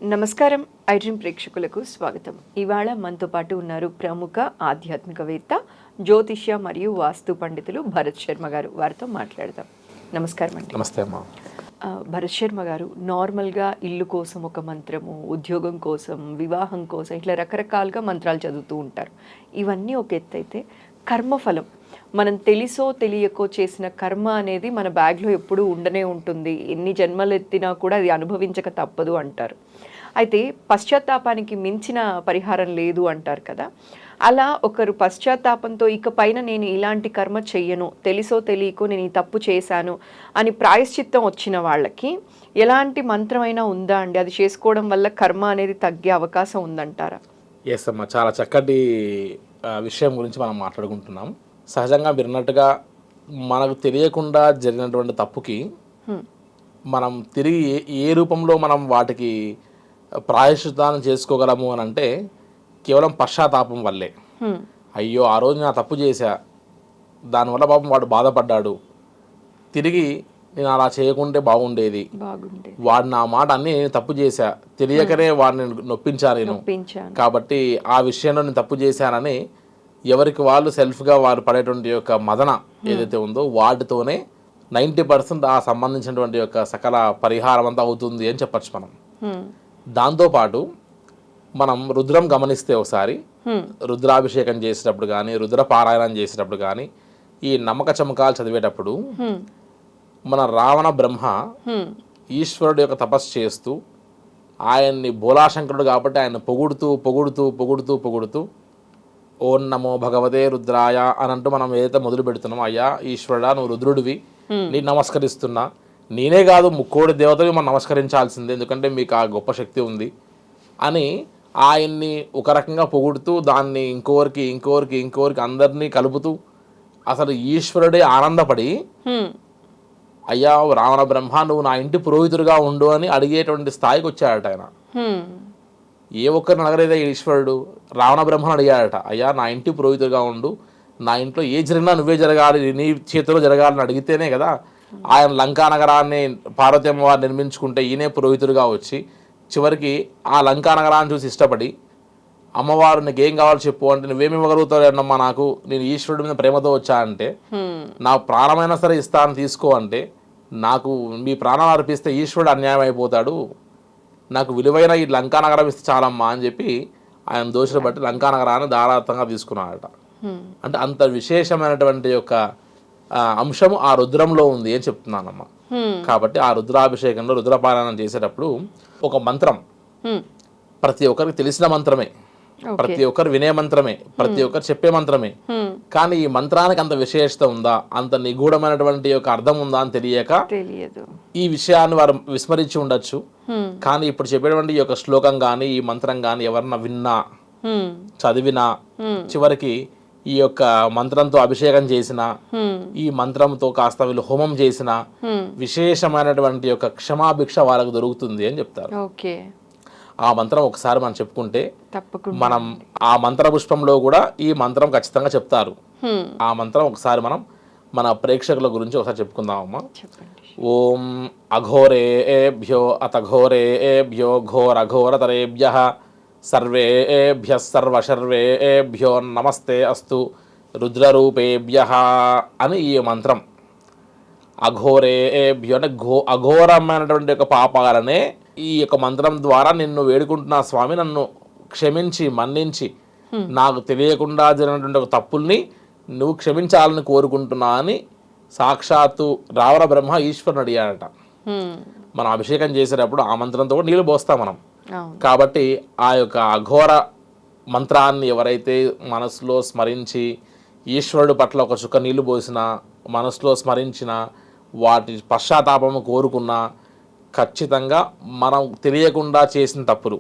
నమస్కారం ఐడ్రీమ్ ప్రేక్షకులకు స్వాగతం. ఇవాళ మనతో పాటు ఉన్నారు ప్రముఖ ఆధ్యాత్మికవేత్త, జ్యోతిష్య మరియు వాస్తు పండితులు భరత్ శర్మ గారు. వారితో మాట్లాడదాం. నమస్కారం అండి. నమస్తే అమ్మా. భరత్ శర్మ గారు, నార్మల్గా ఇల్లు కోసం ఒక మంత్రము, ఉద్యోగం కోసం, వివాహం కోసం ఇట్లా రకరకాలుగా మంత్రాలు చదువుతూ ఉంటారు. ఇవన్నీ ఒక ఎత్తు అయితే, కర్మఫలం మనం తెలిసో తెలియకో చేసిన కర్మ అనేది మన బ్యాగ్లో ఎప్పుడూ ఉండనే ఉంటుంది. ఎన్ని జన్మలు ఎత్తినా కూడా అది అనుభవించక తప్పదు అంటారు. అయితే పశ్చాత్తాపానికి మించిన పరిహారం లేదు అంటారు కదా. అలా ఒకరు పశ్చాత్తాపంతో ఇక పైన నేను ఇలాంటి కర్మ చెయ్యను, తెలిసో తెలియకో నేను ఈ తప్పు చేశాను అని ప్రాయశ్చిత్తం వచ్చిన వాళ్ళకి ఎలాంటి మంత్రమైనా ఉందా అండి? అది చేసుకోవడం వల్ల కర్మ అనేది తగ్గే అవకాశం ఉందంటారా? ఎస్ అమ్మా, చాలా చక్కటి విషయం గురించి మనం మాట్లాడుకుంటున్నాం. సహజంగా విన్నట్టుగా మనకు తెలియకుండా జరిగినటువంటి తప్పుకి మనం తిరిగి ఏ రూపంలో మనం వాటికి ప్రాయశ్చిత్తాన్ని చేసుకోగలము అని అంటే కేవలం పశ్చాత్తాపం వల్లే. అయ్యో ఆ రోజు నా తప్పు చేశా, దానివల్ల పాపం వాడు బాధపడ్డాడు, తిరిగి నేను అలా చేయకుంటే బాగుండేది, వాడు నా మాట అన్నీ నేను తప్పు చేశా, తెలియకనే వాడిని నొప్పించాను నేను, కాబట్టి ఆ విషయంలో నేను తప్పు చేశానని ఎవరికి వాళ్ళు సెల్ఫ్గా వారు పడేటువంటి యొక్క మదన ఏదైతే ఉందో వాటితోనే 90% ఆ సంబంధించినటువంటి యొక్క సకల పరిహారం అంతా అవుతుంది అని చెప్పచ్చు మనం. దాంతోపాటు మనం రుద్రం గమనిస్తే ఒకసారి రుద్రాభిషేకం చేసేటప్పుడు కానీ, రుద్ర పారాయణం చేసేటప్పుడు కానీ, ఈ నమ్మక చమకాలు చదివేటప్పుడు మన రావణ బ్రహ్మ ఈశ్వరుడు యొక్క తపస్సు చేస్తూ ఆయన్ని బోలాశంకరుడు కాబట్టి ఆయన పొగుడుతూ పొగుడుతూ పొగుడుతూ పొగుడుతూ ఓం నమో భగవతే రుద్రాయ అని అంటూ మనం ఏదైతే మొదలు పెడుతున్నామో, అయ్యా ఈశ్వరుడా నువ్వు రుద్రుడివి, నీకు నమస్కరిస్తున్నా, నేనే కాదు ముక్కోడి దేవతవి మనం నమస్కరించాల్సిందే, ఎందుకంటే మీకు ఆ గొప్ప శక్తి ఉంది అని ఆయన్ని ఒక రకంగా పొగుడుతూ దాన్ని ఇంకోరికి ఇంకోరికి ఇంకోరికి అందరినీ కలుపుతూ అసలు ఈశ్వరుడే ఆనందపడి అయ్యా రావణ బ్రహ్మ నువ్వు నా ఇంటి పురోహితుడిగా ఉండు అని అడిగేటువంటి స్థాయికి వచ్చాడట ఆయన. ఏ ఒక్కరిని అడగలేదా ఈశ్వరుడు, రావణ బ్రహ్మను అడిగాడట, అయ్యా నా ఇంటి పురోహితుడిగా ఉండు, నా ఇంట్లో ఏ జరిగినా నువ్వే జరగాలి, నీ చేతిలో జరగాలని అడిగితేనే కదా ఆయన లంకా నగరాన్ని పార్వతీ అమ్మవారు నిర్మించుకుంటే ఈయనే పురోహితుడిగా వచ్చి చివరికి ఆ లంకా నగరాన్ని చూసి ఇష్టపడి అమ్మవారు నీకు ఏం కావాలో చెప్పు అంటే నువ్వేమి ఇవ్వగలుగుతావు అన్నమ్మా, నాకు నేను ఈశ్వరుడి మీద ప్రేమతో వచ్చా అంటే నా ప్రాణమైనా సరే ఇస్తాను తీసుకో అంటే, నాకు మీ ప్రాణాలు అర్పిస్తే ఈశ్వరుడు అన్యాయం అయిపోతాడు, నాకు విలువైన ఈ లంకా నగరం ఇస్తే చాలమ్మా అని చెప్పి ఆయన దోషులు బట్టి లంకా నగరాన్ని ధారాళంగా తీసుకున్నాడట. అంటే అంత విశేషమైనటువంటి యొక్క అంశము ఆ రుద్రంలో ఉంది అని చెప్తున్నానమ్మా. కాబట్టి ఆ రుద్రాభిషేకంలో రుద్రపారాయణం చేసేటప్పుడు ఒక మంత్రం ప్రతి ఒక్కరికి తెలిసిన మంత్రమే, ప్రతి ఒక్కరు వినే మంత్రమే, ప్రతి ఒక్కరు చెప్పే మంత్రమే, కానీ ఈ మంత్రానికి అంత విశేషత ఉందా, అంత నిగూఢమైనటువంటి యొక్క అర్థం ఉందా అని తెలియదు. ఈ విషయాన్ని వారు విస్మరించి ఉండొచ్చు. కానీ ఇప్పుడు చెప్పేటువంటి ఈ యొక్క శ్లోకం కానీ ఈ మంత్రం కానీ ఎవరన్నా విన్నా చదివినా చివరికి ఈ యొక్క మంత్రంతో అభిషేకం చేసిన, ఈ మంత్రంతో కాస్త వీళ్ళు హోమం చేసిన విశేషమైనటువంటి యొక్క క్షమాభిక్ష వాళ్ళకు దొరుకుతుంది అని చెప్తారు. ఆ మంత్రం ఒకసారి మనం చెప్పుకుంటే మనం ఆ మంత్ర పుష్పంలో కూడా ఈ మంత్రం ఖచ్చితంగా చెప్తారు. ఆ మంత్రం ఒకసారి మనం మన ప్రేక్షకుల గురించి ఒకసారి చెప్పుకుందామమ్మా. ఓం అఘోరేభ్యో అతఘోరేభ్యో ఘోరఘోరతరేభ్యః సర్వేభ్యః సర్వశర్వేభ్యో నమస్తే అస్తు రుద్రరూపేభ్యః అని ఈ మంత్రం. అఘోరేభ్యో అంటే అఘోరమైనటువంటి యొక్క పాపాలనే ఈ యొక్క మంత్రం ద్వారా నిన్ను వేడుకుంటున్నా స్వామి, నన్ను క్షమించి మన్నించి నాకు తెలియకుండా జరిగినటువంటి ఒక తప్పుల్ని నువ్వు క్షమించాలని కోరుకుంటున్నా అని సాక్షాత్తు రావణ బ్రహ్మ ఈశ్వరుని అడిగాడట. మనం అభిషేకం చేసేటప్పుడు ఆ మంత్రంతో కూడా నీళ్ళు పోస్తాం మనం. కాబట్టి ఆ యొక్క అఘోర మంత్రాన్ని ఎవరైతే మనసులో స్మరించి ఈశ్వరుడు పట్ల ఒక చుక్క నీళ్లు పోసినా, మనసులో స్మరించిన, వాటి పశ్చాత్తాపము కోరుకున్నా ఖచ్చితంగా మనం తెలియకుండా చేసిన తప్పులు,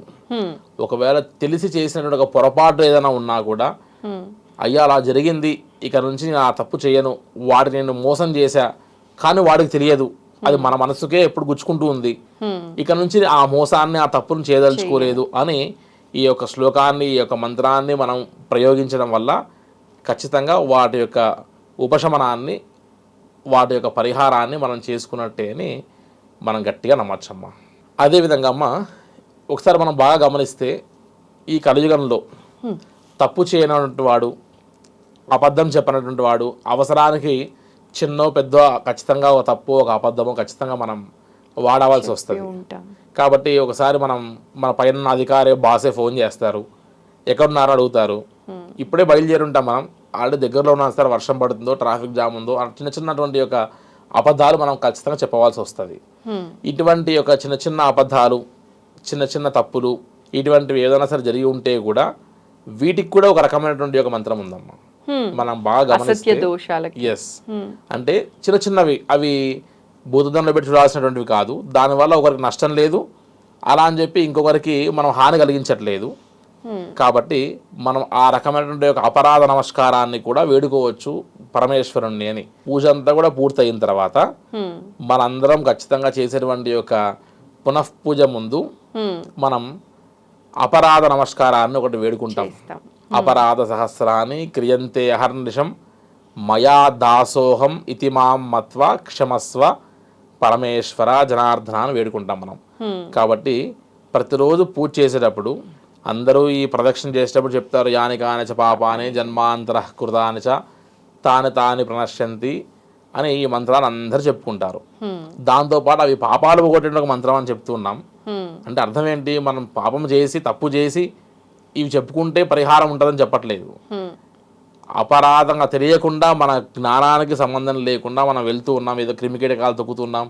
ఒకవేళ తెలిసి చేసినటువంటి ఒక పొరపాటు ఏదైనా ఉన్నా కూడా అయ్యా అలా జరిగింది, ఇక నుంచి నేను ఆ తప్పు చేయను, వాడిని నేను మోసం చేశా కానీ వాడికి తెలియదు, అది మన మనసుకే ఎప్పుడు గుచ్చుకుంటూ ఉంది, ఇక నుంచి ఆ మోసాన్ని ఆ తప్పును చేయదలుచుకోలేదు అని ఈ యొక్క శ్లోకాన్ని ఈ యొక్క మంత్రాన్ని మనం ప్రయోగించడం వల్ల ఖచ్చితంగా వాటి యొక్క ఉపశమనాన్ని వాటి యొక్క పరిహారాన్ని మనం చేసుకున్నట్టే అని మనం గట్టిగా నమ్మచ్చమ్మా. అదేవిధంగా అమ్మ ఒకసారి మనం బాగా గమనిస్తే ఈ కలియుగంలో తప్పు చేయనటువంటి వాడు, అబద్ధం చెప్పనటువంటి వాడు, అవసరానికి చిన్నో పెద్ద ఖచ్చితంగా ఒక తప్పు ఒక అబద్ధమో ఖచ్చితంగా మనం వాడవలసి వస్తుంది. ఉంటాం. కాబట్టి ఒకసారి మన పైన అధికారి బాసే ఫోన్ చేస్తారు, ఎక్కడున్నారో అడుగుతారు, ఇప్పుడే బయలుదేరి ఉంటాం, మనం ఆల్రెడీ దగ్గరలో ఉన్న సార్ వర్షం పడుతుందో ట్రాఫిక్ జామ్ ఉందో చిన్న చిన్నటువంటి యొక్క అబద్ధాలు మనం ఖచ్చితంగా చెప్పవలసి వస్తుంది. ఇటువంటి యొక్క చిన్న చిన్న అబద్ధాలు, చిన్న చిన్న తప్పులు ఇటువంటివి ఏదైనా సరే జరిగి ఉంటే కూడా వీటికి కూడా ఒక రకమైనటువంటి ఒక మంత్రం ఉందమ్మా. మనం బాగా గమనిస్తే ఎస్ అంటే చిన్న చిన్నవి, అవి భూతదంలో పెట్టి చూడాల్సినటువంటివి కాదు, దానివల్ల ఒకరికి నష్టం లేదు అలా అని చెప్పి ఇంకొకరికి మనం హాని కలిగించట్లేదు. కాబట్టి మనం ఆ రకమైనటువంటి ఒక అపరాధ నమస్కారాన్ని కూడా వేడుకోవచ్చు పరమేశ్వరుణ్ణి అని. పూజ అంతా కూడా పూర్తయిన తర్వాత మనందరం ఖచ్చితంగా చేసేటువంటి యొక్క పునఃపూజ ముందు మనం అపరాధ నమస్కారాన్ని ఒకటి వేడుకుంటాం. అపరాధ సహస్రాన్ని క్రియంతే అహర్నిశం మయా దాసోహం ఇతి మాం మత్వ క్షమస్వ పరమేశ్వర జనార్దన అని వేడుకుంటాం మనం. కాబట్టి ప్రతిరోజు పూజ చేసేటప్పుడు అందరూ ఈ ప్రదక్షిణ చేసేటప్పుడు చెప్తారు, యాని కానిచ పాపాని జన్మాంతర కృతాని చ తాని తాని ప్రణశ్యంతి అని ఈ మంత్రాన్ని అందరూ చెప్పుకుంటారు. దాంతోపాటు అవి పాపాలు పోగొట్టే ఒక మంత్రం అని చెప్తున్నాం. అంటే అర్థం ఏంటి, మనం పాపం చేసి తప్పు చేసి ఇవి చెప్పుకుంటే పరిహారం ఉంటుందని చెప్పట్లేదు. అపరాధంగా తెలియకుండా మన జ్ఞానానికి సంబంధం లేకుండా మనం వెళ్తూ ఉన్నాం, ఏదో క్రిమికీటకాలు తొక్కుతున్నాం,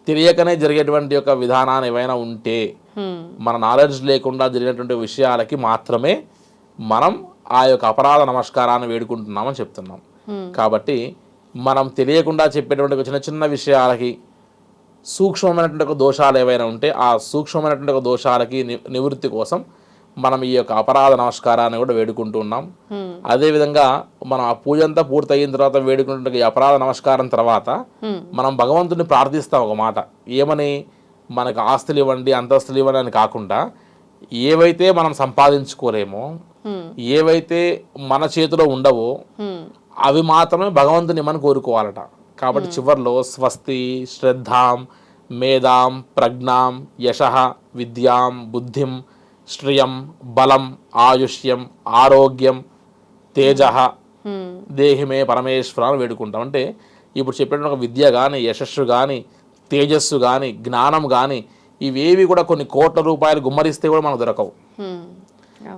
తెలియకనే జరిగేటువంటి యొక్క విధానాన్ని ఏవైనా ఉంటే మన నాలెడ్జ్ లేకుండా జరిగినటువంటి విషయాలకి మాత్రమే మనం ఆ యొక్క అపరాధ నమస్కారాన్ని వేడుకుంటున్నామని చెప్తున్నాం. కాబట్టి మనం తెలియకుండా చెప్పేటువంటి చిన్న చిన్న విషయాలకి సూక్ష్మమైనటువంటి ఒక దోషాలు ఏవైనా ఉంటే ఆ సూక్ష్మమైనటువంటి ఒక దోషాలకి నివృత్తి కోసం మనం ఈ యొక్క అపరాధ నమస్కారాన్ని కూడా వేడుకుంటూ ఉన్నాం. అదేవిధంగా మనం ఆ పూజ అంతా పూర్తయిన తర్వాత వేడుకుంటున్న ఈ అపరాధ నమస్కారం తర్వాత మనం భగవంతుని ప్రార్థిస్తాం ఒక మాట, ఏమని, మనకు ఆస్తులు ఇవ్వండి అంతస్తులు ఇవ్వండి అని కాకుండా ఏవైతే మనం సంపాదించుకోలేమో, ఏవైతే మన చేతిలో ఉండవో అవి మాత్రమే భగవంతుని మనం కోరుకోవాలట. కాబట్టి చివర్లో స్వస్తి శ్రద్ధాం మేధాం ప్రజ్ఞాం యశః విద్యాం బుద్ధిం శ్రియం బలం ఆయుష్యం ఆరోగ్యం తేజః దేహిమే పరమేశ్వర అని వేడుకుంటాం. అంటే ఇప్పుడు చెప్పిన ఒక విద్య కానీ యశస్సు కానీ తేజస్సు కానీ జ్ఞానం కానీ ఇవేవి కూడా కొన్ని కోట్ల రూపాయలు గుమ్మరిస్తే కూడా మనకు దొరకవు.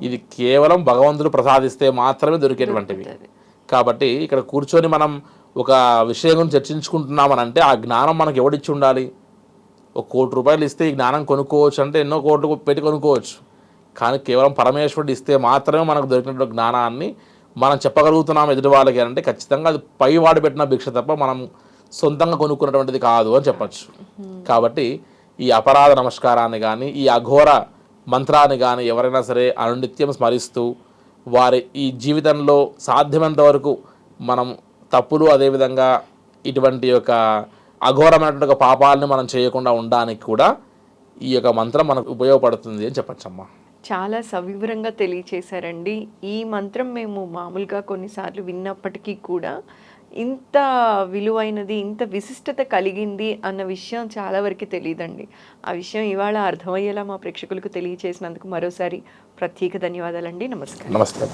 ఇది కేవలం భగవంతుడు ప్రసాదిస్తే మాత్రమే దొరికేటువంటివి. కాబట్టి ఇక్కడ కూర్చొని మనం ఒక విషయం గురించి చర్చించుకుంటున్నామని అంటే ఆ జ్ఞానం మనకు ఎవడిచ్చి ఉండాలి? ఒక ₹1,00,00,000 ఇస్తే ఈ జ్ఞానం కొనుక్కోవచ్చు అంటే ఎన్నో కోట్లు పెట్టి కొనుక్కోవచ్చు. కానీ కేవలం పరమేశ్వరుడు ఇస్తే మాత్రమే మనకు దొరికినటువంటి జ్ఞానాన్ని మనం చెప్పగలుగుతున్నాం ఎదుటి వాళ్ళకి అంటే ఖచ్చితంగా అది పైవాడు పెట్టిన భిక్ష తప్ప మనం సొంతంగా కొనుక్కున్నటువంటిది కాదు అని చెప్పచ్చు. కాబట్టి ఈ అపరాధ నమస్కారాన్ని కానీ ఈ అఘోర మంత్రాన్ని కానీ ఎవరైనా సరే అనునిత్యం స్మరిస్తూ వారి ఈ జీవితంలో సాధ్యమైనంత వరకు మనం తప్పులు అదేవిధంగా ఇటువంటి యొక్క అఘోరమైనటువంటి ఒక పాపాలని మనం చేయకుండా ఉండడానికి కూడా ఈ యొక్క మంత్రం మనకు ఉపయోగపడుతుంది అని చెప్పచ్చమ్మా. చాలా సవివరంగా తెలియచేశారండి. ఈ మంత్రం మేము మామూలుగా కొన్నిసార్లు విన్నప్పటికీ కూడా ఇంత విలువైనది, ఇంత విశిష్టత కలిగింది అన్న విషయం చాలా వరకు తెలియదండి. ఆ విషయం ఇవాళ అర్థమయ్యేలా మా ప్రేక్షకులకు తెలియచేసినందుకు మరోసారి ప్రత్యేక ధన్యవాదాలండి. నమస్కారం. నమస్తే.